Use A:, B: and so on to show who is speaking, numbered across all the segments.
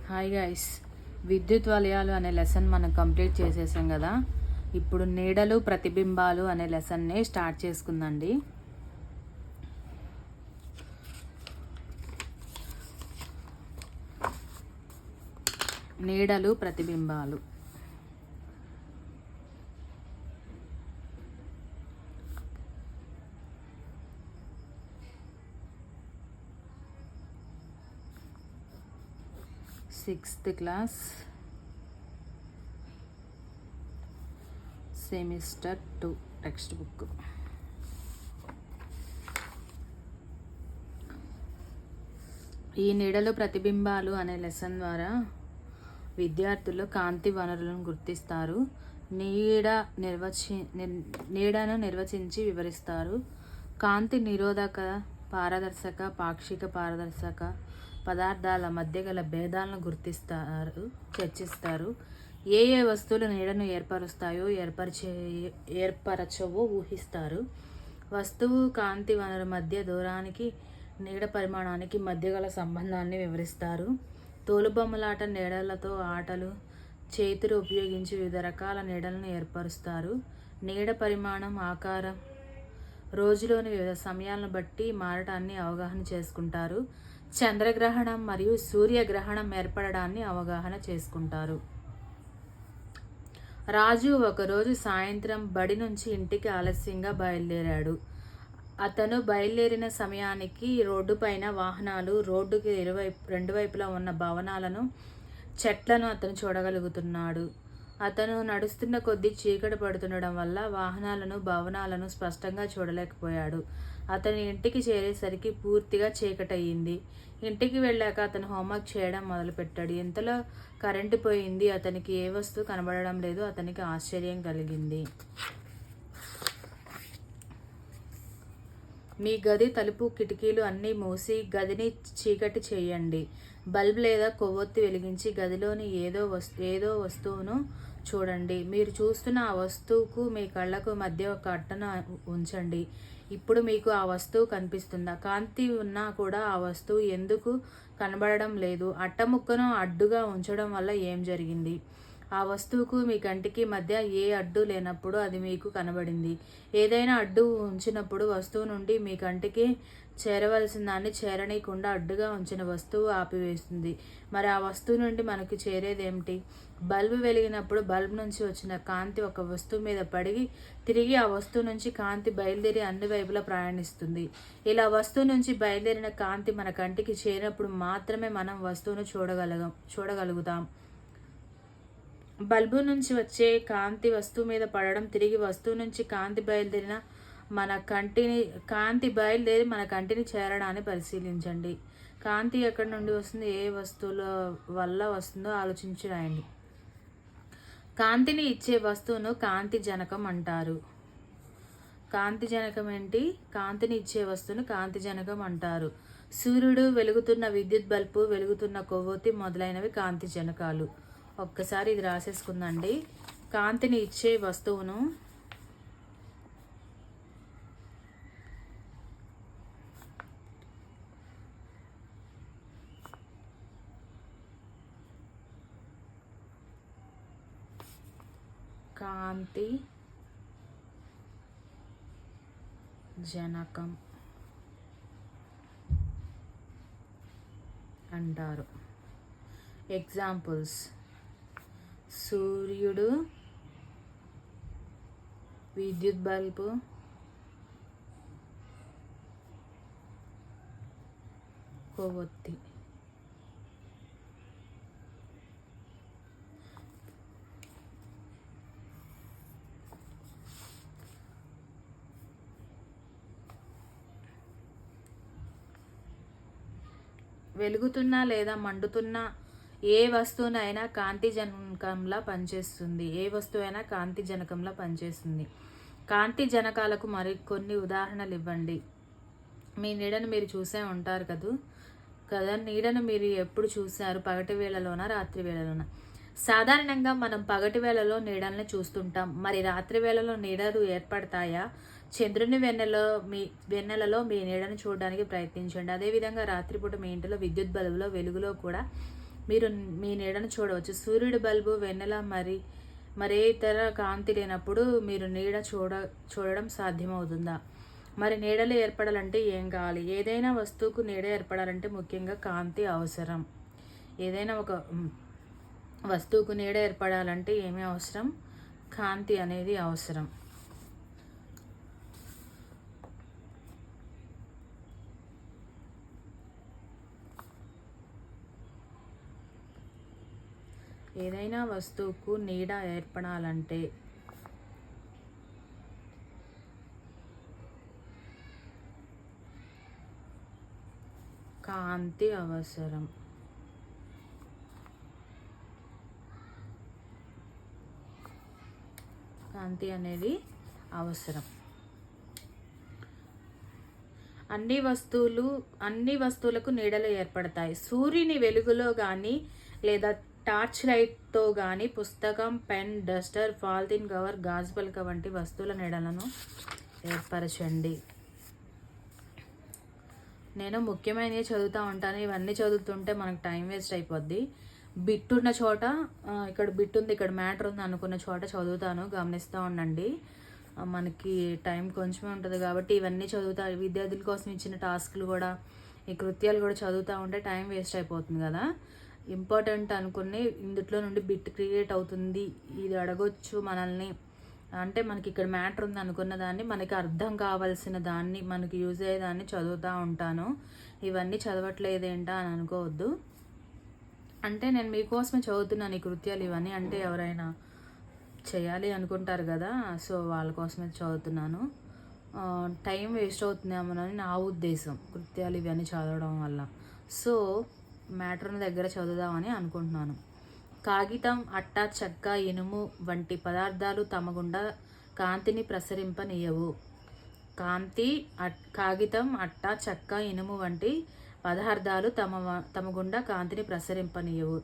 A: Hi guys, విద్యుత్ వలయాలు అనే lesson మనం కంప్లీట్ చేసేసాం కదా. ఇప్పుడు నీడలు ప్రతిబింబాలు అనే లెసన్ని స్టార్ట్ చేసుకుందండి. నీడలు ప్రతిబింబాలు. Sixth class semester 2 textbook. ఈ నీడలు ప్రతిబింబాలు అనే లెసన్ ద్వారా విద్యార్థులు కాంతి వనరులను గుర్తిస్తారు, నీడను నిర్వచించి వివరిస్తారు, కాంతి నిరోధక, పారదర్శక, పాక్షిక పారదర్శక పదార్థాల మధ్య గల భేదాలను చర్చిస్తారు. ఏ ఏ వస్తువులు నీడను ఏర్పరుస్తాయో ఏర్పరచవో ఊహిస్తారు. వస్తువు కాంతి వనరు మధ్య దూరానికి నీడ పరిమాణానికి మధ్య గల సంబంధాన్ని వివరిస్తారు. తోలుబొమ్మలాట, నీడలతో ఆటలు, చేతులు ఉపయోగించి వివిధ రకాల నీడలను ఏర్పరుస్తారు. నీడ పరిమాణం, ఆకారం రోజులోని వివిధ సమయాలను బట్టి మారటాన్ని అవగాహన చేసుకుంటారు. చంద్రగ్రహణం మరియు సూర్యగ్రహణం ఏర్పడడాన్ని అవగాహన చేసుకుంటారు. రాజు ఒకరోజు సాయంత్రం బడి నుంచి ఇంటికి ఆలస్యంగా బయలుదేరాడు. అతను బయలుదేరిన సమయానికి రోడ్డుపైన వాహనాలు, రోడ్డుకి రెండు వైపులా ఉన్న భవనాలను, చెట్లను అతను చూడగలుగుతున్నాడు. అతను నడుస్తున్న కొద్దీ చీకటి పడుతుండడం వల్ల వాహనాలను, భవనాలను స్పష్టంగా చూడలేకపోయాడు. అతని ఇంటికి చేరేసరికి పూర్తిగా చీకటయ్యింది. ఇంటికి వెళ్ళాక అతను హోంవర్క్ చేయడం మొదలుపెట్టాడు. ఇంతలో కరెంటు పోయింది. అతనికి ఏ వస్తువు కనబడడం లేదు. అతనికి ఆశ్చర్యం కలిగింది. మీ గది తలుపు, కిటికీలు అన్నీ మూసి గదిని చీకటి చేయండి. బల్బ్ లేదా కొవ్వొత్తి వెలిగించి గదిలోని ఏదో వస్తువును చూడండి. మీరు చూస్తున్న ఆ వస్తువుకు మీ కళ్ళకు మధ్య ఒక అట్టను ఉంచండి. ఇప్పుడు మీకు ఆ వస్తువు కనిపిస్తుందా? కాంతి ఉన్నా కూడా ఆ వస్తువు ఎందుకు కనబడడం లేదు? అట్ట ముక్కను అడ్డుగా ఉంచడం వల్ల ఏం జరిగింది? ఆ వస్తువుకు మీ కంటికి మధ్య ఏ అడ్డు లేనప్పుడు అది మీకు కనబడింది. ఏదైనా అడ్డు ఉంచినప్పుడు వస్తువు నుండి మీ కంటికి చేరవలసిన దాన్ని చేరనీయకుండా అడ్డుగా ఉంచిన వస్తువు ఆపివేస్తుంది. మరి ఆ వస్తువు నుండి మనకు చేరేదేమిటి? బల్బు వెలిగినప్పుడు బల్బ్ నుంచి వచ్చిన కాంతి ఒక వస్తువు మీద పడి తిరిగి ఆ వస్తువు నుంచి కాంతి బయలుదేరి అన్ని వైపులా ప్రయాణిస్తుంది. ఇలా వస్తువు నుంచి బయలుదేరిన కాంతి మన కంటికి చేరినప్పుడు మాత్రమే మనం వస్తువును చూడగలుగుతాం. బల్బు నుంచి వచ్చే కాంతి వస్తువు మీద పడడం, తిరిగి వస్తువు నుంచి కాంతి బయలుదేరి మన కంటిని చేరడాన్ని పరిశీలించండి. కాంతి ఎక్కడి నుండి వస్తుంది, ఏ వస్తువుల వల్ల వస్తుందో ఆలోచించి రాయండి. కాంతిని ఇచ్చే వస్తువును కాంతి జనకం అంటారు. కాంతి జనకం ఏంటి? కాంతిని ఇచ్చే వస్తువును కాంతి జనకం అంటారు. సూర్యుడు, వెలుగుతున్న విద్యుత్ బల్బు, వెలుగుతున్న కొవ్వొత్తి మొదలైనవి కాంతి జనకాలు. ఒక్కసారి ఇది రాసేసుకుందండి. కాంతిని ఇచ్చే వస్తువును కాంతి జనకం అంటారు. ఎగ్జాంపుల్స్: సూర్యుడు, విద్యుత్ బల్బు, కొవ్వొత్తి. వెలుగుతున్న లేదా మండుతున్న ఏ వస్తువునైనా కాంతి జనకంలా పనిచేస్తుంది. కాంతి జనకాలకు మరి కొన్ని ఉదాహరణలు ఇవ్వండి. మీ నీడను మీరు చూసే ఉంటారు కదా. నీడను మీరు ఎప్పుడు చూశారు? పగటి వేళలోనా, రాత్రి వేళలోనా? సాధారణంగా మనం పగటి వేళలో నీడల్ని చూస్తుంటాం. మరి రాత్రి వేళలో నీడలు ఏర్పడతాయా? చంద్రుని వెన్నెలలో మీ నీడను చూడడానికి ప్రయత్నించండి. అదేవిధంగా రాత్రిపూట మీ ఇంటిలో విద్యుత్ బల్బులో వెలుగులో కూడా మీరు మీ నీడను చూడవచ్చు. సూర్యుడి బల్బు, వెన్నెల మరే ఇతర కాంతి లేనప్పుడు మీరు నీడ చూడడం సాధ్యమవుతుందా? మరి నీడలు ఏర్పడాలంటే ఏం కావాలి? ఏదైనా వస్తువుకు నీడ ఏర్పడాలంటే ముఖ్యంగా కాంతి అవసరం. ఏదైనా ఒక వస్తువుకు నీడ ఏర్పడాలంటే ఏమీ అవసరం? కాంతి అనేది అవసరం. ఏదైనా వస్తువుకు నీడ ఏర్పడాలంటే కాంతి అవసరం. కాంతి అనేది అవసరం. అన్ని వస్తువులకు నీడలు ఏర్పడతాయి. సూర్యుని వెలుగులో కానీ లేదా టార్చ్ లైట్తో కానీ పుస్తకం, పెన్, డస్టర్, పాలిథిన్ కవర్, గాజు పలక వంటి వస్తువుల నీడలను ఏర్పరచండి. నేను ముఖ్యమైనవి చదువుతూ ఉంటాను. ఇవన్నీ చదువుతుంటే మనకు టైం వేస్ట్ అయిపోద్ది. బిట్ ఉన్న చోట, ఇక్కడ బిట్ ఉంది, ఇక్కడ మ్యాటర్ ఉంది అనుకున్న చోట చదువుతాను, గమనిస్తూ ఉండండి. మనకి టైం కొంచెమే ఉంటుంది కాబట్టి ఇవన్నీ చదువుతా. విద్యార్థుల కోసం ఇచ్చిన టాస్క్లు కూడా, ఈ కృత్యాలు కూడా చదువుతూ ఉంటే టైం వేస్ట్ అయిపోతుంది కదా. ఇంపార్టెంట్ అనుకుని ఇందులో నుండి బిట్ క్రియేట్ అవుతుంది, ఇది అడగొచ్చు మనల్ని అంటే మనకి ఇక్కడ మ్యాటర్ ఉంది అనుకున్న దాన్ని, మనకి అర్థం కావాల్సిన దాన్ని, మనకి యూజ్ అయ్యేదాన్ని చదువుతూ ఉంటాను. ఇవన్నీ చదవట్లేదేంటా అని అనుకోవద్దు. అంటే నేను మీకోసమే చదువుతున్నాను ఈ కృత్యాలు ఇవన్నీ. అంటే ఎవరైనా చేయాలి అనుకుంటారు కదా, సో వాళ్ళ కోసమే చదువుతున్నాను. టైం వేస్ట్ అవుతుందేమోనని నా ఉద్దేశం కృత్యాలు ఇవన్నీ చదవడం వల్ల. సో మ్యాటర్ని దగ్గర చదువుదామని అనుకుంటున్నాను. కాగితం, అట్ట, చెక్క, ఇనుము వంటి పదార్థాలు తమ గుండా కాంతిని ప్రసరింపనీయవు. కాగితం, అట్ట, చెక్క, ఇనుము వంటి పదార్థాలు తమ గుండా కాంతిని ప్రసరింపనీయవు.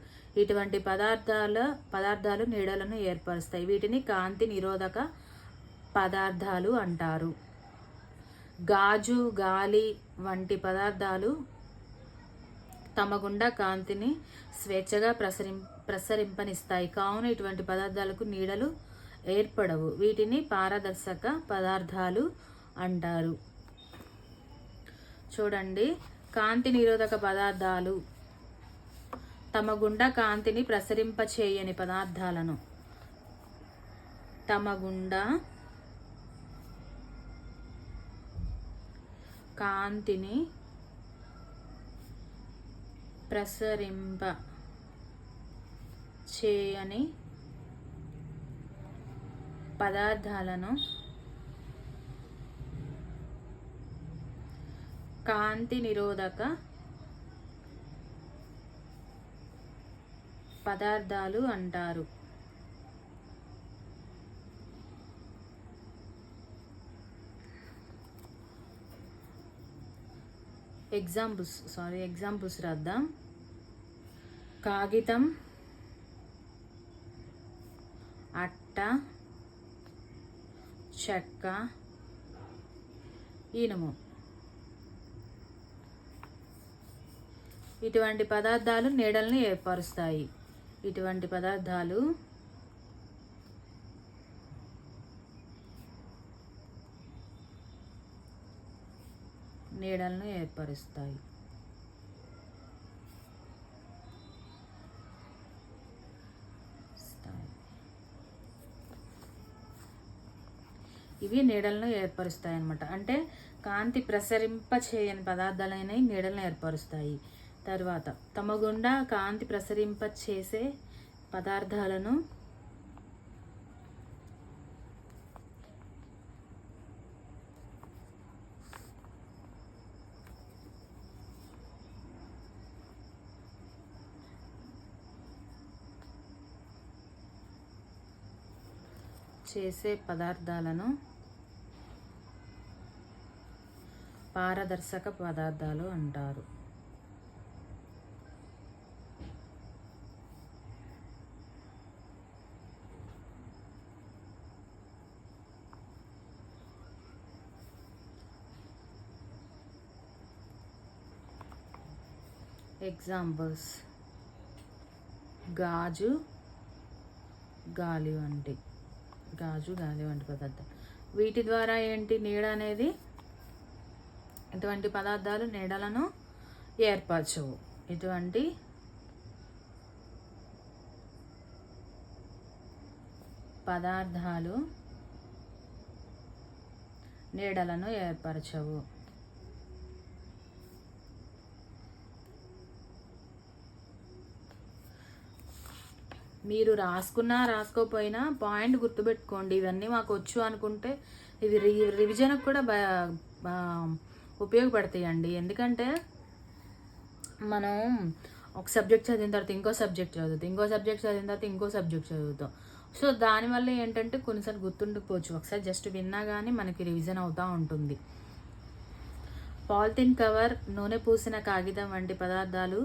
A: ఇటువంటి పదార్థాలు నీడలను ఏర్పరుస్తాయి. వీటిని కాంతి నిరోధక పదార్థాలు అంటారు. గాజు, గాలి వంటి పదార్థాలు తమ గుండా కాంతిని స్వేచ్ఛగా ప్రసరింపనిస్తాయి. కావున ఇటువంటి పదార్థాలకు నీడలు ఏర్పడవు. వీటిని పారదర్శక పదార్థాలు అంటారు. చూడండి, కాంతి నిరోధక పదార్థాలు తమ గుండా కాంతిని ప్రసరింపచేయని పదార్థాలను, తమ గుండా కాంతిని ప్రసరింప చేయని పదార్థాలను కాంతి నిరోధక పదార్థాలు అంటారు. ఎగ్జాంపుల్స్ రాద్దాం. కాగితం, అట్ట, చెక్క, ఇనుము. ఇటువంటి పదార్థాలు నీడల్ని ఏర్పరుస్తాయి. ఇటువంటి పదార్థాలు నీడలను ఏర్పరుస్తాయి. ఇవి నీడలను ఏర్పరుస్తాయి అన్నమాట. అంటే కాంతి ప్రసరింప చేయని పదార్థాలైనవి నీడలను ఏర్పరుస్తాయి. తర్వాత తమ గుండా కాంతి ప్రసరింప చేసే పదార్థాలను పారదర్శక పదార్థాలు అంటారు. ఎగ్జాంపుల్స్: గాజు గాలి వంటి పదార్థాలు. వీటి ద్వారా ఏంటి నీడ అనేది, ఇటువంటి పదార్థాలు నీడలను ఏర్పరచవు. ఇటువంటి పదార్థాలు నీడలను ఏర్పరచవు. మీరు రాసుకున్నా రాసుకోపోయినా పాయింట్ గుర్తుపెట్టుకోండి. ఇవన్నీ మాకు వచ్చు అనుకుంటే ఇవి రివిజన్కి కూడా ఉపయోగపడతాయండి. ఎందుకంటే మనం ఒక సబ్జెక్ట్ చదివిన తర్వాత ఇంకో సబ్జెక్ట్ చదువుతాం, ఇంకో సబ్జెక్ట్ చదివిన తర్వాత ఇంకో సబ్జెక్ట్ చదువుతాం. సో దానివల్ల ఏంటంటే కొన్నిసార్లు గుర్తుండకపోవచ్చు, ఒకసారి జస్ట్ విన్నా కానీ మనకి రివిజన్ అవుతూ ఉంటుంది. పాలిథిన్ కవర్, నూనె పూసిన కాగితం వంటి పదార్థాలు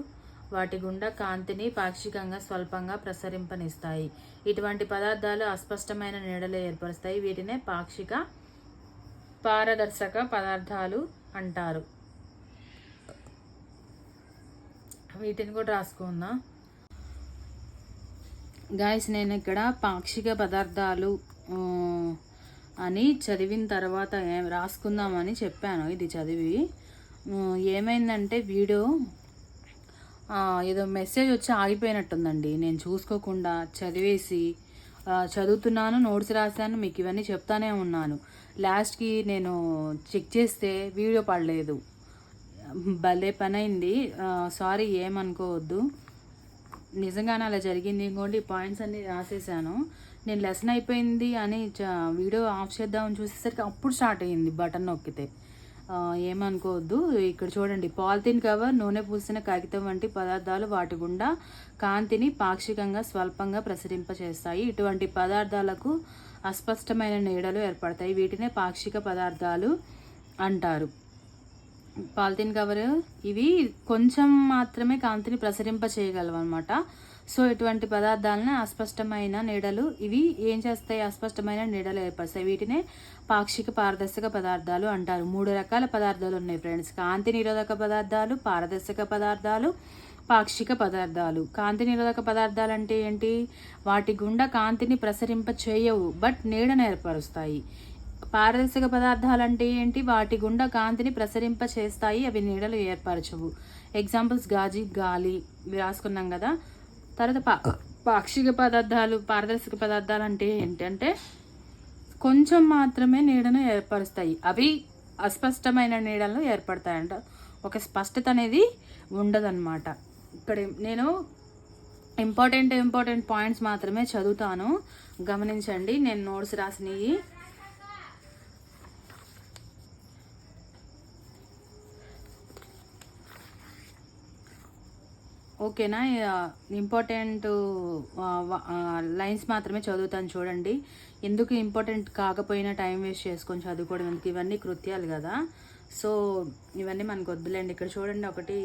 A: వాటి గుండా కాంతిని పాక్షికంగా స్వల్పంగా ప్రసరింపనిస్తాయి. ఇటువంటి పదార్థాలు అస్పష్టమైన నీడలు ఏర్పరుస్తాయి. వీటినే పాక్షిక పారదర్శక పదార్థాలు అంటారు. వీటిని కూడా రాసుకుందాం గాయస్. నేను ఇక్కడ పాక్షిక పదార్థాలు అని చదివిన తర్వాత రాసుకుందామని చెప్పాను. ఇది చదివి ఏమైందంటే వీడియో ఏదో మెసేజ్ వచ్చి ఆగిపోయినట్టుందండి. నేను చూసుకోకుండా చదివేసి చదువుతున్నాను, నోట్స్ రాశాను, మీకు ఇవన్నీ చెప్తానే ఉన్నాను. లాస్ట్కి నేను చెక్ చేస్తే వీడియో పడలేదు. భలే పని అయింది. సారీ, ఏమనుకోవద్దు. నిజంగానే అలా జరిగింది. ఇంకోటి పాయింట్స్ అన్నీ రాసేసాను. నేను లెసన్ అయిపోయింది అని వీడియో ఆఫ్ చేద్దామని చూసేసరికి అప్పుడు స్టార్ట్ అయ్యింది బటన్ నొక్కితే. ఏమనుకోవద్దు. ఇక్కడ చూడండి, పాలిథిన్ కవర్, నూనె పూసిన కాగితం వంటి పదార్థాలు వాటి గుండా కాంతిని పాక్షికంగా స్వల్పంగా ప్రసరింపచేస్తాయి. ఇటువంటి పదార్థాలకు అస్పష్టమైన నీడలు ఏర్పడతాయి. వీటినే పాక్షిక పదార్థాలు అంటారు. పాలిథిన్ కవర్ ఇవి కొంచెం మాత్రమే కాంతిని ప్రసరింప చేయగలవు అనమాట. సో ఇటువంటి పదార్థాలను అస్పష్టమైన నీడలు ఇవి ఏం చేస్తాయి, అస్పష్టమైన నీడలు ఏర్పరుస్తాయి. వీటినే పాక్షిక పారదర్శక పదార్థాలు అంటారు. 3 రకాల పదార్థాలు ఉన్నాయి ఫ్రెండ్స్: కాంతి నిరోధక పదార్థాలు, పారదర్శక పదార్థాలు, పాక్షిక పదార్థాలు. కాంతి నిరోధక పదార్థాలు అంటే ఏంటి? వాటి గుండా కాంతిని ప్రసరింప చేయవు, బట్ నీడను ఏర్పరుస్తాయి. పారదర్శక పదార్థాలు అంటే ఏంటి? వాటి గుండా కాంతిని ప్రసరింప చేస్తాయి, అవి నీడలు ఏర్పరచవు. ఎగ్జాంపుల్స్ గాజు, గాలి ఇవి రాసుకున్నాం కదా. తర్వాత పాక్షిక పదార్థాలు, పారదర్శక పదార్థాలు అంటే ఏంటంటే కొంచెం మాత్రమే నీడను ఏర్పరుస్తాయి, అవి అస్పష్టమైన నీడలను ఏర్పడతాయంట. ఒక స్పష్టత అనేది ఉండదన్నమాట. ఇక్కడ నేను ఇంపార్టెంట్ పాయింట్స్ మాత్రమే చదువుతాను, గమనించండి. నేను నోట్స్ రాసినవి. ఓకేనా? ఇంపార్టెంట్ లైన్స్ మాత్రమే చదువుతాను చూడండి. ఎందుకు ఇంపార్టెంట్ కాకపోయినా టైం వేస్ట్ చేసుకొని చదువుకోవడం ఎందుకు? ఇవన్నీ కృత్యాలు కదా. సో ఇవన్నీ మనకు వద్దులేండి. ఇక్కడ చూడండి, ఒకటి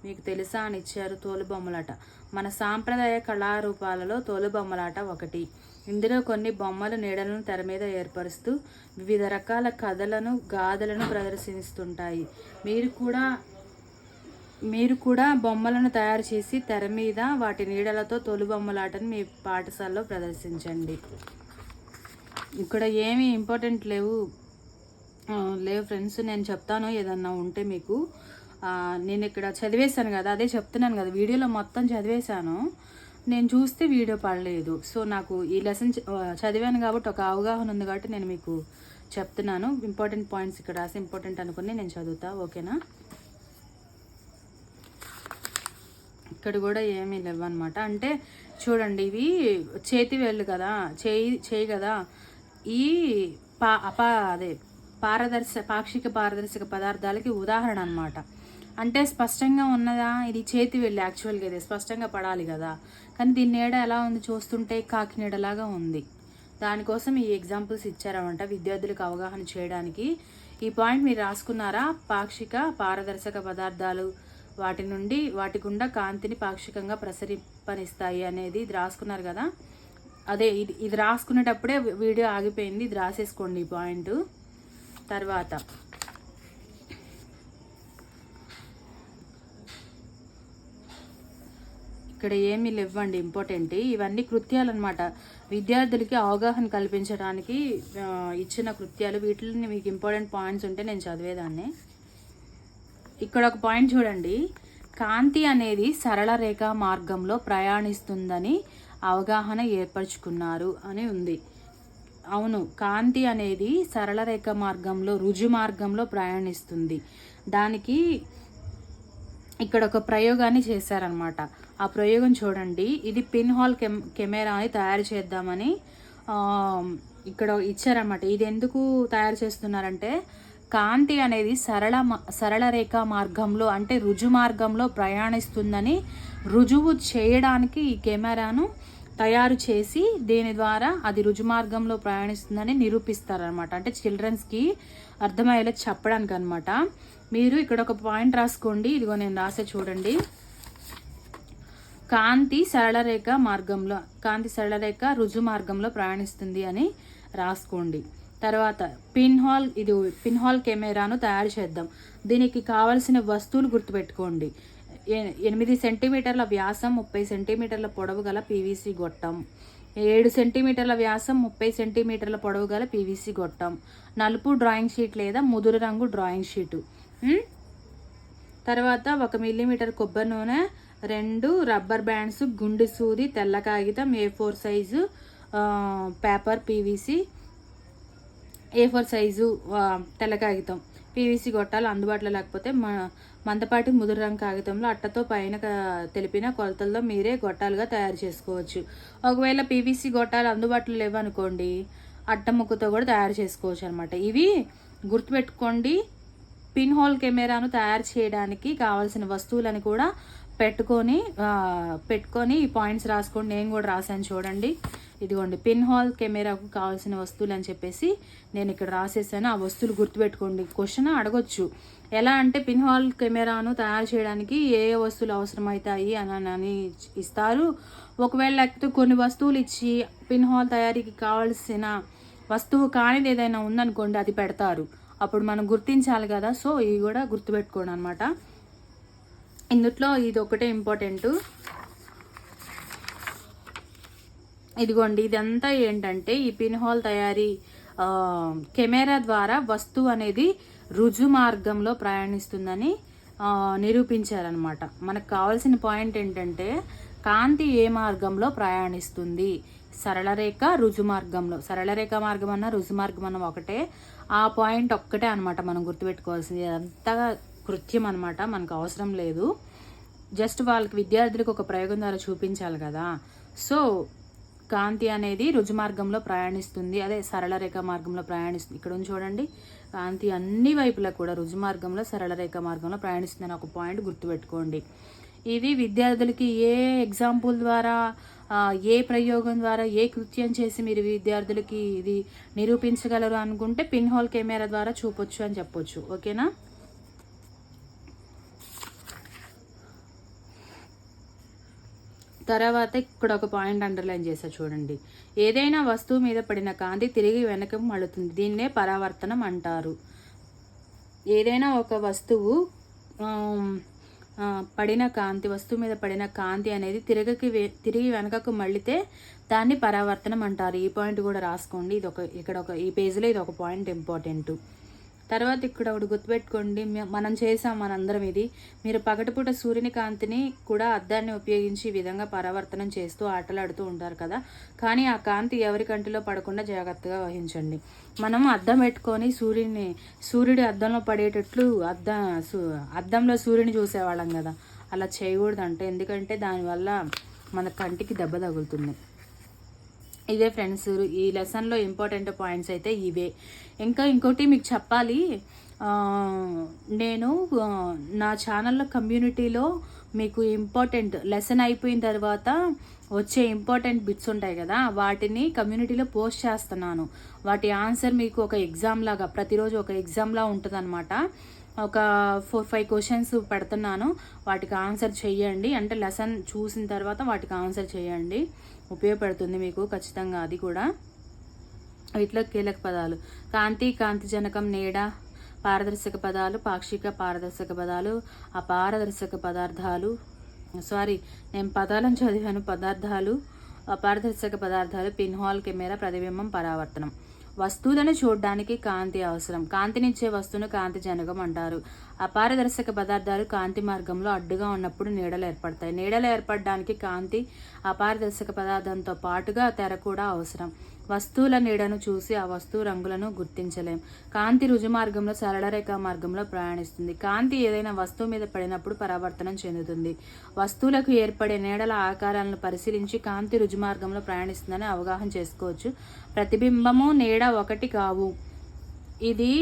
A: మీకు తెలుసా అని ఇచ్చారు, తోలుబొమ్మలాట. మన సాంప్రదాయ కళారూపాలలో తోలుబొమ్మలాట ఒకటి. ఇందులో కొన్ని బొమ్మలు నీడలను తెర మీద ఏర్పరుస్తూ వివిధ రకాల కథలను, గాథలను ప్రదర్శిస్తుంటాయి. మీరు కూడా బొమ్మలను తయారు చేసి తెర మీద వాటి నీడలతో తోలుబొమ్మలాటను మీ పాఠశాలలో ప్రదర్శించండి. ఇక్కడ ఏమీ ఇంపార్టెంట్ లేవు ఫ్రెండ్స్. నేను చెప్తాను ఏదన్నా ఉంటే మీకు. నేను ఇక్కడ చదివేశాను కదా, అదే చెప్తున్నాను కదా, వీడియోలో మొత్తం చదివేశాను. నేను చూస్తే వీడియో పడలేదు. సో నాకు ఈ లెసన్ చదివాను కాబట్టి ఒక అవగాహన ఉంది కాబట్టి నేను మీకు చెప్తున్నాను. ఇంపార్టెంట్ పాయింట్స్ ఇక్కడ రాసి ఇంపార్టెంట్ అనుకుని నేను చదువుతా. ఓకేనా? ఇక్కడ కూడా ఏమీ లేవు అనమాట. అంటే చూడండి, ఇవి చేతి వేళ్ళు కదా, చేయి కదా. ఈ పాక్షిక పారదర్శక పదార్థాలకి ఉదాహరణ అనమాట. అంటే స్పష్టంగా ఉన్నదా? ఇది చేతి వేళ్ళు. యాక్చువల్గా ఇది స్పష్టంగా పడాలి కదా, కానీ దీని నీడ ఎలా ఉంది చూస్తుంటే కాకి నీడలాగా ఉంది. దానికోసం ఈ ఎగ్జాంపుల్స్ ఇచ్చారనమాట విద్యార్థులకు అవగాహన చేయడానికి. ఈ పాయింట్ మీరు రాసుకున్నారా? పాక్షిక పారదర్శక పదార్థాలు వాటి గుండా కాంతిని పాక్షికంగా ప్రసరింపనిస్తాయి అనేది ఇది రాసుకున్నారు కదా. అదే ఇది రాసుకునేటప్పుడే వీడియో ఆగిపోయింది. ఇది రాసేసుకోండి ఈ పాయింట్. తర్వాత ఇక్కడ ఏమీ లేవండి ఇంపార్టెంట్. ఇవన్నీ కృత్యాలు అనమాట, విద్యార్థులకి అవగాహన కల్పించడానికి ఇచ్చిన కృత్యాలు. వీటిని మీకు ఇంపార్టెంట్ పాయింట్స్ ఉంటే నేను చదివేదాన్ని. ఇక్కడ ఒక పాయింట్ చూడండి, కాంతి అనేది సరళ రేఖ మార్గంలో ప్రయాణిస్తుందని అవగాహన ఏర్పరచుకున్నారు అని ఉంది. అవును, కాంతి అనేది సరళ రేఖ మార్గంలో, రుజు మార్గంలో ప్రయాణిస్తుంది. దానికి ఇక్కడ ఒక ప్రయోగాన్ని చేశారనమాట. ఆ ప్రయోగం చూడండి. ఇది పిన్ హోల్ కెమెరాని తయారు చేద్దామని ఇక్కడ ఇచ్చారనమాట. ఇది ఎందుకు తయారు చేస్తున్నారంటే, కాంతి అనేది సరళ రేఖ మార్గంలో అంటే రుజు మార్గంలో ప్రయాణిస్తుందని రుజువు చేయడానికి ఈ కెమెరాను తయారు చేసి దీని ద్వారా అది రుజు మార్గంలో ప్రయాణిస్తుందని నిరూపిస్తారనమాట. అంటే చిల్డ్రన్స్కి అర్థమయ్యేలా చెప్పడానికి అనమాట. మీరు ఇక్కడ ఒక పాయింట్ రాసుకోండి. ఇదిగో నేను రాసే చూడండి. కాంతి సరళ రేఖ రుజు మార్గంలో ప్రయాణిస్తుంది అని రాసుకోండి. తర్వాత పిన్ హాల్ కెమెరాను తయారు చేద్దాం. దీనికి కావలసిన వస్తువులు గుర్తుపెట్టుకోండి. 8 సెంటీమీటర్ల వ్యాసం, 30 సెంటీమీటర్ల పొడవు గల పీవీసీ గొట్టం, 7 సెంటీమీటర్ల వ్యాసం, 30 సెంటీమీటర్ల పొడవు గల పీవీసీ గొట్టం, నలుపు డ్రాయింగ్ షీట్ లేదా ముదురు రంగు డ్రాయింగ్ షీటు, తర్వాత 1 మిల్లీమీటర్ కొబ్బరి నూనె, 2 రబ్బర్ బ్యాండ్స్, గుండు సూది, తెల్ల కాగితం, A4 size paper, A4 size తెల్ల కాగితం, పీవీసీ గొట్టాలు అందుబాటులో లేకపోతే మందపాటి ముదురు రంగు కాగితంలో అట్టతో పైన తెలిపిన కొలతల్లో మీరే గొట్టాలుగా తయారు చేసుకోవచ్చు. ఒకవేళ పీవీసీ గొట్టాలు అందుబాటులో లేవనుకోండి, అట్ట ముక్కతో కూడా తయారు చేసుకోవచ్చు అనమాట. ఇవి గుర్తుపెట్టుకోండి. పిన్ హోల్ కెమెరాను తయారు చేయడానికి కావాల్సిన వస్తువులను కూడా పెట్టుకొని ఈ పాయింట్స్ రాసుకోండి. నేను కూడా రాశాను చూడండి. ఇదిగోండి, పిన్ హోల్ కెమెరాకు కావాల్సిన వస్తువులు అని చెప్పేసి నేను ఇక్కడ రాసేసాను. ఆ వస్తువులు గుర్తుపెట్టుకోండి. క్వశ్చన్ అడగొచ్చు, ఎలా అంటే పిన్ హోల్ కెమెరాను తయారు చేయడానికి ఏ ఏ వస్తువులు అవసరమవుతాయి అని ఇస్తారు. ఒకవేళ లేకపోతే కొన్ని వస్తువులు ఇచ్చి పిన్ హోల్ తయారీకి కావాల్సిన వస్తువు కానిది ఏదైనా ఉందనుకోండి, అది పెడతారు. అప్పుడు మనం గుర్తించాలి కదా. సో ఇవి కూడా గుర్తుపెట్టుకోండి అనమాట. ఇందులో ఇది ఒకటే ఇంపార్టెంట్. ఇదిగోండి, ఇదంతా ఏంటంటే ఈ పిన్ హోల్ తయారీ కెమెరా ద్వారా వస్తువు అనేది రుజు మార్గంలో ప్రయాణిస్తుందని నిరూపించారనమాట. మనకు కావాల్సిన పాయింట్ ఏంటంటే, కాంతి ఏ మార్గంలో ప్రయాణిస్తుంది? సరళ రేఖ, రుజు మార్గంలో. సరళ రేఖ మార్గం అన్న రుజు మార్గం అన్న ఒకటే. ఆ పాయింట్ ఒక్కటే అనమాట మనం గుర్తుపెట్టుకోవాల్సింది. అంతగా కృత్యం అనమాట, మనకు అవసరం లేదు. జస్ట్ విద్యార్థులకు ఒక ప్రయోగం ద్వారా చూపించాలి కదా. సో కాంతి అనేది రుజు మార్గంలో ప్రయాణిస్తుంది, అదే సరళ రేఖ మార్గంలో ప్రయాణిస్తుంది. ఇక్కడ చూడండి, కాంతి అన్ని వైపులా కూడా రుజు మార్గంలో, సరళ రేఖ మార్గంలో ప్రయాణిస్తుంది అని ఒక పాయింట్ గుర్తుపెట్టుకోండి. ఇది విద్యార్థులకి ఏ ఎగ్జాంపుల్ ద్వారా, ఏ ప్రయోగం ద్వారా, ఏ కృత్యం చేసి మీరు విద్యార్థులకి ఇది నిరూపించగలరు అనుకుంటే పిన్ హోల్ కెమెరా ద్వారా చూపొచ్చు అని చెప్పొచ్చు. ఓకేనా? తర్వాత ఇక్కడ ఒక పాయింట్ అండర్లైన్ చేశా చూడండి. ఏదైనా వస్తువు మీద పడిన కాంతి తిరిగి వెనక్కి మళ్ళుతుంది. దీన్నే పరావర్తనం అంటారు. ఏదైనా ఒక వస్తువు వస్తువు మీద పడిన కాంతి అనేది తిరిగి వెనకకు మళ్ళితే దాన్ని పరావర్తనం అంటారు. ఈ పాయింట్ కూడా రాసుకోండి. ఈ పేజీలో ఇది ఒక పాయింట్ ఇంపార్టెంట్. తర్వాత ఇక్కడ ఒకటి గుర్తుపెట్టుకోండి, మనం చేసాం మనందరం ఇది. మీరు పగటిపూట సూర్యుని కాంతిని కూడా అద్దాన్ని ఉపయోగించి ఈ విధంగా పరావర్తనం చేస్తూ ఆటలాడుతూ ఉంటారు కదా. కానీ ఆ కాంతి ఎవరి కంటిలో పడకుండా జాగ్రత్తగా వహించండి. మనం అద్దం పెట్టుకొని సూర్యుడి అద్దంలో పడేటట్లు అద్దంలో సూర్యుని చూసేవాళ్ళం కదా. అలా చేయకూడదంటే, ఎందుకంటే దానివల్ల మన కంటికి దెబ్బ తగులుతుంది. ఇదే ఫ్రెండ్స్, ఈ లెసన్లో ఇంపార్టెంట్ పాయింట్స్ అయితే ఇవే. ఇంకోటి మీకు చెప్పాలి, నేను నా ఛానల్లో కమ్యూనిటీలో మీకు ఇంపార్టెంట్ లెసన్ అయిపోయిన తర్వాత వచ్చే ఇంపార్టెంట్ బిట్స్ ఉంటాయి కదా, వాటిని కమ్యూనిటీలో పోస్ట్ చేస్తున్నాను. వాటి ఆన్సర్ మీకు ఒక ఎగ్జామ్ లాగా, ప్రతిరోజు ఒక ఎగ్జామ్లా ఉంటుంది అనమాట. ఒక 4-5 క్వశ్చన్స్ పెడుతున్నాను, వాటికి ఆన్సర్ చెయ్యండి. అంటే లెసన్ చూసిన తర్వాత వాటికి ఆన్సర్ చేయండి, ఉపయోగపడుతుంది మీకు ఖచ్చితంగా. అది కూడా వీటిలో కీలక పదాలు: కాంతి, కాంతిజనకం, నీడ, పారదర్శక పదాలు, పాక్షిక పారదర్శక పదాలు, అపారదర్శక పదార్థాలు, నేను పదాలను చదివాను. పదార్థాలు, అపారదర్శక పదార్థాలు, పిన్హాల్, కెమెరా, ప్రతిబింబం, పరావర్తనం. వస్తువులను చూడడానికి కాంతి అవసరం. కాంతినిచ్చే వస్తువును కాంతి జనకం అంటారు. అపారదర్శక పదార్థాలు కాంతి మార్గంలో అడ్డుగా ఉన్నప్పుడు నీడలు ఏర్పడతాయి. నీడలు ఏర్పడడానికి కాంతి, అపారదర్శక పదార్థంతో పాటుగా తెర కూడా అవసరం. వస్తువుల నీడను చూసి ఆ వస్తువు రంగులను గుర్తించలేం. కాంతి రుజు మార్గంలో, సరళరేఖ మార్గంలో ప్రయాణిస్తుంది. కాంతి ఏదైనా వస్తువు మీద పడినప్పుడు పరావర్తనం చెందుతుంది. వస్తువులకు ఏర్పడే నీడల ఆకారాలను పరిశీలించి కాంతి రుజు మార్గంలో ప్రయాణిస్తుందని అవగాహన చేసుకోవచ్చు. ప్రతిబింబము, నీడ ఒకటి కావు. ఇది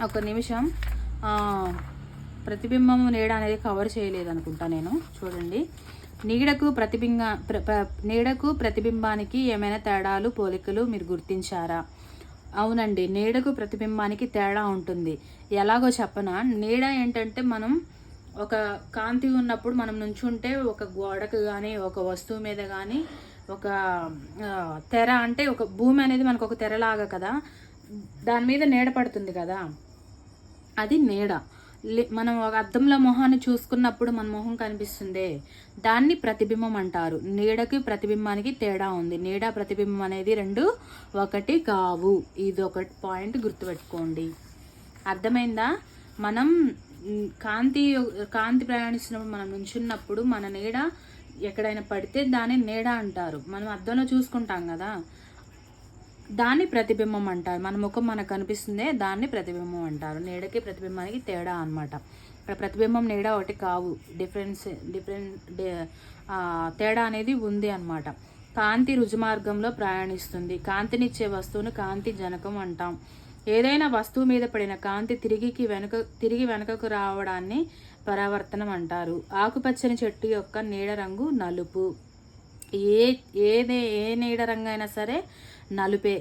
A: ఒక నిమిషం. ప్రతిబింబము, నీడ అనేది కవర్ చేయలేదు అనుకుంటా నేను. చూడండి, నీడకు ప్రతిబింబానికి ఏమైనా తేడాలు, పోలికలు మీరు గుర్తించారా? అవునండి, నీడకు ప్రతిబింబానికి తేడా ఉంటుంది. ఎలాగో చెప్పనా? నీడ ఏంటంటే, మనం ఒక కాంతి ఉన్నప్పుడు మనం నుంచుంటే ఒక గోడకు కానీ, ఒక వస్తువు మీద కానీ, ఒక తెర అంటే ఒక భూమి అనేది మనకు ఒక తెరలాగా కదా, దాని మీద నీడ పడుతుంది కదా, అది నీడ. మనం ఒక అద్దంలో మొహాన్ని చూసుకున్నప్పుడు మన మొహం కనిపిస్తుంది, దాన్ని ప్రతిబింబం అంటారు. నీడకి ప్రతిబింబానికి తేడా ఉంది. నీడ, ప్రతిబింబం అనేది రెండు ఒకటి కావు. ఇది ఒక పాయింట్ గుర్తుపెట్టుకోండి. అర్థమైందా? మనం కాంతి ప్రయాణిస్తున్నప్పుడు మనం నుంచున్నప్పుడు మన నీడ ఎక్కడైనా పడితే దాన్ని నీడ అంటారు. మనం అద్దంలో చూసుకుంటాం కదా, దాన్ని ప్రతిబింబం అంటారు. మన ముఖం మనకు కనిపిస్తుందే, దాన్ని ప్రతిబింబం అంటారు. నీడకి ప్రతిబింబానికి తేడా అనమాట. ప్రతిబింబం, నీడ ఒకటి కావు. తేడా అనేది ఉంది అనమాట. కాంతి రుజుమార్గంలో ప్రయాణిస్తుంది. కాంతినిచ్చే వస్తువును కాంతి జనకం అంటాం. ఏదైనా వస్తువు మీద పడిన కాంతి తిరిగి వెనకకు రావడాన్ని పరావర్తనం అంటారు. ఆకుపచ్చని చెట్టు యొక్క నీడ రంగు నలుపు. ఏ నీడ రంగు అయినా సరే నలుపే.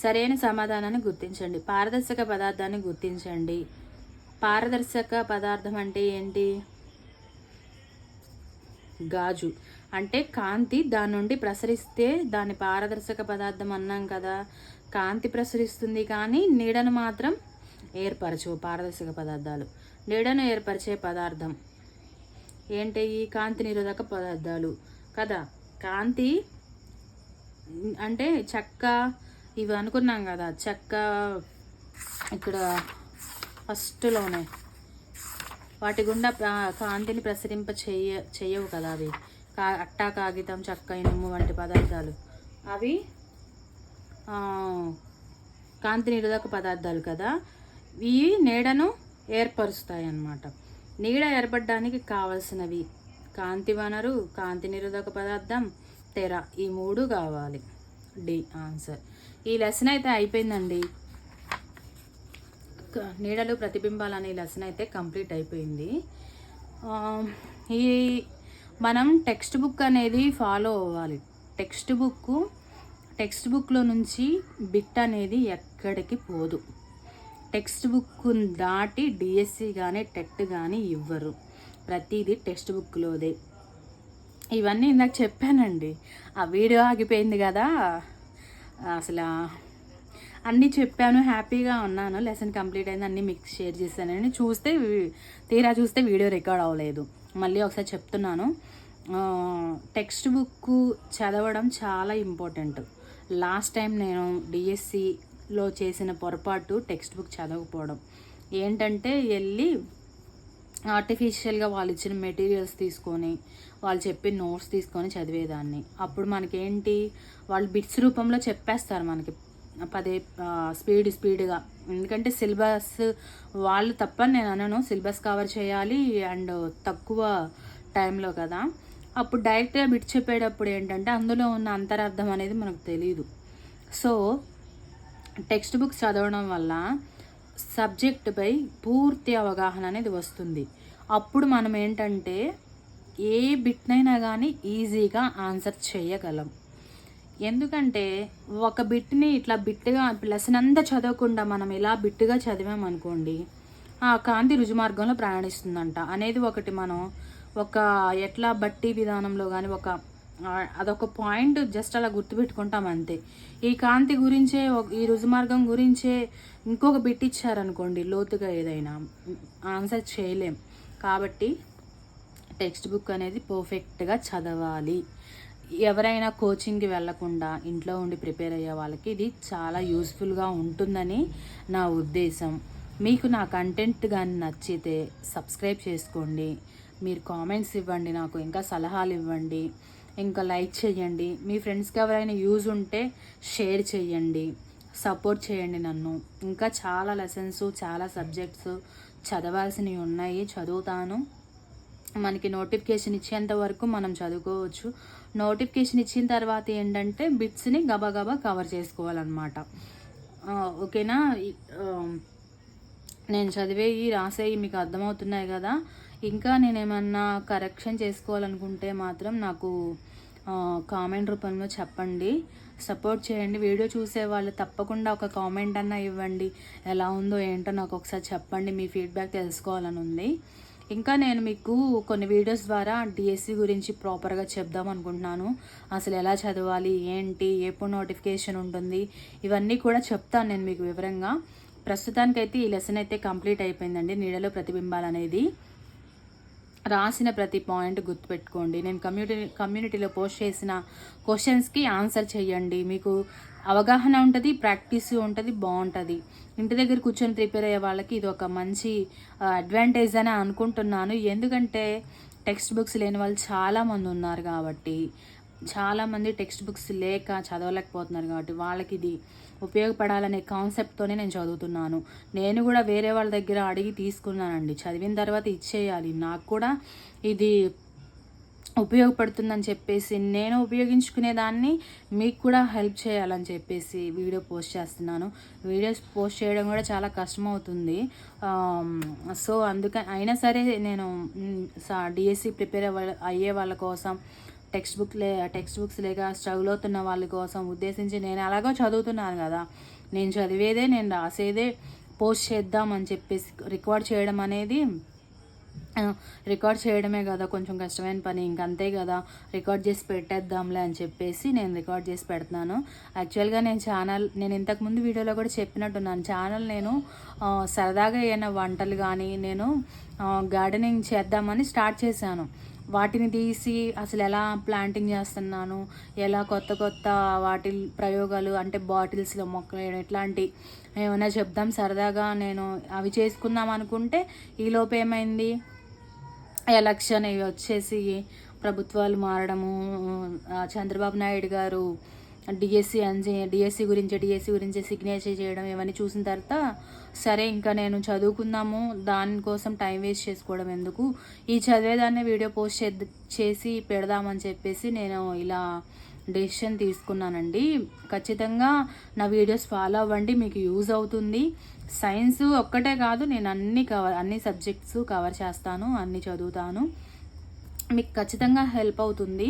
A: సరైన సమాధానాన్ని గుర్తించండి. పారదర్శక పదార్థాన్ని గుర్తించండి. పారదర్శక పదార్థం అంటే ఏంటి? గాజు. అంటే కాంతి దాని నుండి ప్రసరిస్తే దాన్ని పారదర్శక పదార్థం అన్నాం కదా. కాంతి ప్రసరిస్తుంది కానీ నీడను మాత్రం ఏర్పరచవు పారదర్శక పదార్థాలు. నీడను ఏర్పరిచే పదార్థం ఏంటి? కాంతి నిరోధక పదార్థాలు కదా. కాంతి అంటే చెక్క, ఇవి అనుకున్నాం కదా. చెక్క ఇక్కడ ఫస్ట్లోనే వాటి గుండా కాంతిని ప్రసరింప చేయవు కదా అవి. అట్టా, కాగితం, చెక్క, ఇనుము వంటి పదార్థాలు అవి కాంతి నిరోధక పదార్థాలు కదా. ఇవి నీడను ఏర్పరుస్తాయి అన్నమాట. నీడ ఏర్పడడానికి కావలసినవి కాంతి వనరు, కాంతి నిరోధక పదార్థం, తెర. ఈ మూడు కావాలి. D answer. ఈ లెసన్ అయితే అయిపోయిందండి. నీడలు, ప్రతిబింబాలు అనే లెసన్ అయితే కంప్లీట్ అయిపోయింది. ఈ మనం టెక్స్ట్ బుక్ అనేది ఫాలో అవ్వాలి. టెక్స్ట్ బుక్లో నుంచి బిట్ అనేది ఎక్కడికి పోదు. టెక్స్ట్ బుక్ దాటి డిఎస్సి కానీ టెట్ కానీ ఇవ్వరు. ప్రతిదీ టెక్స్ట్ బుక్లోదే. ఇవన్నీ ఇందాక చెప్పానండి. ఆ వీడియో ఆగిపోయింది కదా, అసలు అన్నీ చెప్పాను, హ్యాపీగా ఉన్నాను. లెసన్ కంప్లీట్ అయింది, అన్నీ మీకు షేర్ చేశానని తీరా చూస్తే వీడియో రికార్డ్ అవ్వలేదు. మళ్ళీ ఒకసారి చెప్తున్నాను, టెక్స్ట్ బుక్ చదవడం చాలా ఇంపార్టెంట్. లాస్ట్ టైం నేను డిఎస్సిలో చేసిన పొరపాటు టెక్స్ట్ బుక్ చదవకపోవడం. ఏంటంటే వెళ్ళి ఆర్టిఫిషియల్గా వాళ్ళు ఇచ్చిన మెటీరియల్స్ తీసుకొని, వాళ్ళు చెప్పిన నోట్స్ తీసుకొని చదివేదాన్ని. అప్పుడు మనకేంటి, వాళ్ళు బిట్స్ రూపంలో చెప్పేస్తారు మనకి స్పీడ్గా. ఎందుకంటే సిలబస్ వాళ్ళు తప్పని నేను అనను, సిలబస్ కవర్ చేయాలి అండ్ తక్కువ టైంలో కదా. అప్పుడు డైరెక్ట్గా బిట్ చెప్పేటప్పుడు ఏంటంటే అందులో ఉన్న అంతరార్థం అనేది మనకు తెలియదు. సో టెక్స్ట్ బుక్స్ చదవడం వల్ల సబ్జెక్టుపై పూర్తి అవగాహన అనేది వస్తుంది. అప్పుడు మనం ఏంటంటే ఏ బిట్నైనా కానీ ఈజీగా ఆన్సర్ చేయగలం. ఎందుకంటే ఒక బిట్ని ఇట్లా బిట్టుగా లెసన్ అంతా చదవకుండా మనం ఇలా బిట్టుగా చదివామనుకోండి, ఆ కాంతి రుజుమార్గంలో ప్రయాణిస్తుందంట అనేది ఒకటి మనం ఎట్లా బట్టి విధానంలో కానీ అదొక పాయింట్ జస్ట్ అలా గుర్తుపెట్టుకుంటాం అంతే. ఈ కాంతి గురించే, ఈ రుజుమార్గం గురించే ఇంకొక బిట్ ఇచ్చారనుకోండి లోతుగా ఏదైనా ఆన్సర్ చేయలేం. కాబట్టి టెక్స్ట్ బుక్ అనేది పర్ఫెక్ట్గా చదవాలి. ఎవరైనా కోచింగ్కి వెళ్ళకుండా ఇంట్లో ఉండి ప్రిపేర్ అయ్యే వాళ్ళకి ఇది చాలా యూస్ఫుల్గా ఉంటుందని నా ఉద్దేశం. మీకు నా కంటెంట్ కానీ నచ్చితే సబ్స్క్రైబ్ చేసుకోండి. మీరు కామెంట్స్ ఇవ్వండి, నాకు ఇంకా సలహాలు ఇవ్వండి, ఇంకా లైక్ చేయండి. మీ ఫ్రెండ్స్కి ఎవరైనా యూజ్ ఉంటే షేర్ చేయండి, సపోర్ట్ చేయండి నన్ను. ఇంకా చాలా లెసన్స్, చాలా సబ్జెక్ట్స్ చదవాల్సినవి ఉన్నాయి, చదువుతాను. మనకి నోటిఫికేషన్ ఇచ్చేంత వరకు మనం చదువుకోవచ్చు. నోటిఫికేషన్ ఇచ్చిన తర్వాత ఏంటంటే బిట్స్ని గబగబా కవర్ చేసుకోవాలన్నమాట. ఓకేనా? నేను చదివేవి రాసేవి మీకు అర్థమవుతున్నాయి కదా. ఇంకా నేనేమన్నా కరెక్షన్ చేసుకోవాలనుకుంటే మాత్రం నాకు కామెంట్ రూపంలో చెప్పండి, సపోర్ట్ చేయండి. వీడియో చూసే వాళ్ళు తప్పకుండా ఒక కామెంట్ అన్నా ఇవ్వండి, ఎలా ఉందో ఏంటో నాకు ఒకసారి చెప్పండి. మీ ఫీడ్బ్యాక్ తెలుసుకోవాలని ఉంది. ఇంకా నేను మీకు కొన్ని వీడియోస్ ద్వారా డిఎస్సి గురించి ప్రాపర్గా చెప్దాం అనుకుంటున్నాను. అసలు ఎలా చదవాలి, ఏంటి, ఎప్పుడు నోటిఫికేషన్ ఉంటుంది, ఇవన్నీ కూడా చెప్తాను నేను మీకు వివరంగా. ప్రస్తుతానికైతే ఈ లెసన్ అయితే కంప్లీట్ అయిపోయిందండి. నీడలో ప్రతిబింబాలు అనేది రాసిన ప్రతి పాయింట్ గుర్తుపెట్టుకోండి. నేను కమ్యూనిటీలో పోస్ట్ చేసిన క్వశ్చన్స్కి ఆన్సర్ చేయండి. మీకు అవగాహన ఉంటుంది, ప్రాక్టీస్ ఉంటుంది, బాగుంటుంది. ఇంటి దగ్గర కూర్చొని ప్రిపేర్ అయ్యే వాళ్ళకి ఇది ఒక మంచి అడ్వాంటేజ్ అని అనుకుంటున్నాను. ఎందుకంటే టెక్స్ట్ బుక్స్ లేని వాళ్ళు చాలామంది ఉన్నారు కాబట్టి, చాలామంది టెక్స్ట్ బుక్స్ లేక చదవలేకపోతున్నారు కాబట్టి వాళ్ళకి ఇది ఉపయోగపడాలనే కాన్సెప్ట్తోనే నేను చదువుతున్నాను. నేను కూడా వేరే వాళ్ళ దగ్గర అడిగి తీసుకున్నానండి. చదివిన తర్వాత ఇచ్చేయాలి, నాకు కూడా ఇది ఉపయోగపడుతుందని చెప్పేసి నేను ఉపయోగించుకునేదాన్ని మీకు కూడా హెల్ప్ చేయాలని చెప్పేసి వీడియో పోస్ట్ చేస్తున్నాను. వీడియోస్ పోస్ట్ చేయడం కూడా చాలా కష్టమవుతుంది. సో అందుకని అయినా సరే నేను డిఎస్సి ప్రిపేర్ అయ్యే వాళ్ళ కోసం, టెక్స్ట్ బుక్స్ లేక స్ట్రగుల్ అవుతున్న వాళ్ళ కోసం ఉద్దేశించి నేను అలాగో చదువుతున్నాను కదా, నేను చదివేదే, నేను రాసేదే పోస్ట్ చేద్దామని చెప్పేసి రికార్డ్ చేయడమే కదా కొంచెం కష్టమైన పని, ఇంకంతే కదా, రికార్డ్ చేసి పెట్టేద్దాంలే అని చెప్పేసి నేను రికార్డ్ చేసి పెడుతున్నాను. యాక్చువల్గా నేను ఇంతకుముందు వీడియోలో కూడా చెప్పినట్టున్నాను, ఛానల్ నేను సరదాగా ఏమైనా వంటలు కానీ నేను గార్డెనింగ్ చేద్దామని స్టార్ట్ చేశాను. వాటిని తీసి అసలు ఎలా ప్లాంటింగ్ చేస్తున్నాను, ఎలా కొత్త వాటి ప్రయోగాలు, అంటే బాటిల్స్లో మొక్కలు వేయడం, ఇట్లాంటి ఏమైనా చెప్దాం సరదాగా నేను అవి చేసుకుందాం అనుకుంటే ఈలోపు ఏమైంది, ఎలక్షన్ ఇవి వచ్చేసి ప్రభుత్వాలు మారడము, చంద్రబాబు నాయుడు గారు డిఎస్సి గురించి సిగ్నేచర్ చేయడం, ఇవన్నీ చూసిన తర్వాత సరే ఇంకా నేను చదువుకుందాము, దానికోసం టైం వేస్ట్ చేసుకోవడం ఎందుకు, ఈ చదివేదాన్ని వీడియో పోస్ట్ చేసి పెడదామని చెప్పేసి నేను ఇలా డెసిషన్ తీసుకున్నానండి. ఖచ్చితంగా నా వీడియోస్ ఫాలో అవ్వండి, మీకు యూజ్ అవుతుంది. సైన్స్ ఒక్కటే కాదు, నేను అన్ని సబ్జెక్ట్స్ కవర్ చేస్తాను, అన్ని చదువుతాను, మీకు ఖచ్చితంగా హెల్ప్ అవుతుంది.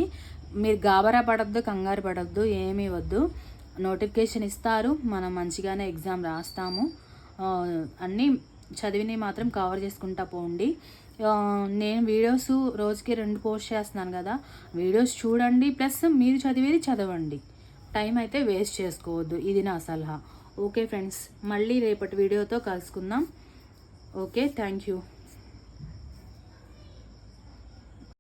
A: మీరు గాబరా పడద్దు, కంగారు పడద్దు, ఏమీ వద్దు. నోటిఫికేషన్ ఇస్తారు, మనం మంచిగానే ఎగ్జామ్ రాస్తాము. అన్నీ చదివినవి మాత్రం కవర్ చేసుకుంటా పోండి. నేను వీడియోస్ రోజుకి 2 పోస్ట్ చేస్తున్నాను కదా, వీడియోస్ చూడండి, ప్లస్ మీరు చదివేది చదవండి, టైం అయితే వేస్ట్ చేసుకోవద్దు. ఇది నా సలహా. ఓకే ఫ్రెండ్స్, మళ్ళీ రేపటి వీడియోతో కలుసుకుందాం. Okay, thank you.